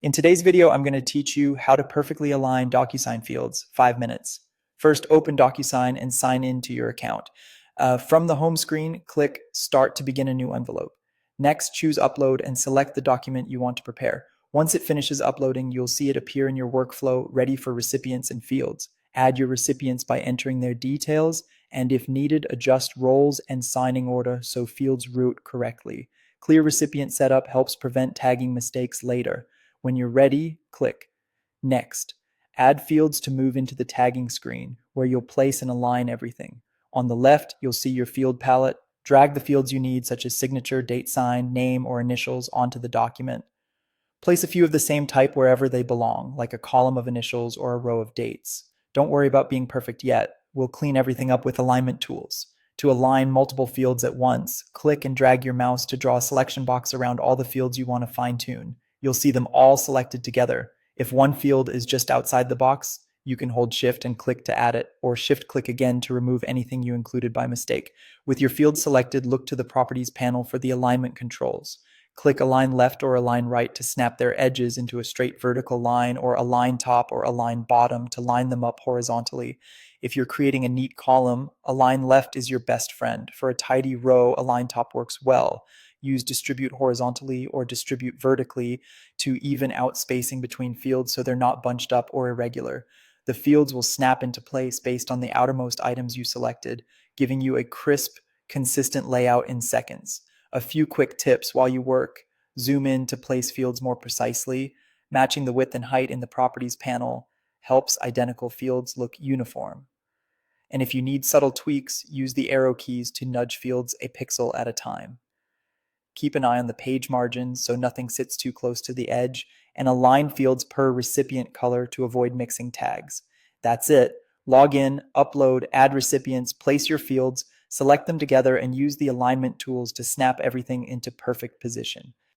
In today's video, I'm going to teach you how to perfectly align DocuSign fields, 5 minutes. First, open DocuSign and sign in to your account. From the home screen, click Start to begin a new envelope. Next, choose Upload and select the document you want to prepare. Once it finishes uploading, you'll see it appear in your workflow ready for recipients and fields. Add your recipients by entering their details, and if needed, adjust roles and signing order so fields route correctly. Clear recipient setup helps prevent tagging mistakes later. When you're ready, click Next. Add fields to move into the tagging screen, where you'll place and align everything. On the left, you'll see your field palette. Drag the fields you need, such as signature, date sign, name, or initials, onto the document. Place a few of the same type wherever they belong, like a column of initials or a row of dates. Don't worry about being perfect yet. We'll clean everything up with alignment tools. To align multiple fields at once, click and drag your mouse to draw a selection box around all the fields you want to fine-tune. You'll see them all selected together. If one field is just outside the box, you can hold Shift and click to add it, or Shift-click again to remove anything you included by mistake. With your field selected, look to the Properties panel for the alignment controls. Click Align Left or Align Right to snap their edges into a straight vertical line, or Align Top or Align Bottom to line them up horizontally. If you're creating a neat column, Align Left is your best friend. For a tidy row, Align Top works well. Use Distribute Horizontally or Distribute Vertically to even out spacing between fields so they're not bunched up or irregular. The fields will snap into place based on the outermost items you selected, giving you a crisp, consistent layout in seconds. A few quick tips while you work: zoom in to place fields more precisely. Matching the width and height in the Properties panel helps identical fields look uniform. And if you need subtle tweaks, use the arrow keys to nudge fields a pixel at a time. Keep an eye on the page margins so nothing sits too close to the edge, and align fields per recipient color to avoid mixing tags. That's it. Log in, upload, add recipients, place your fields, select them together, and use the alignment tools to snap everything into perfect position.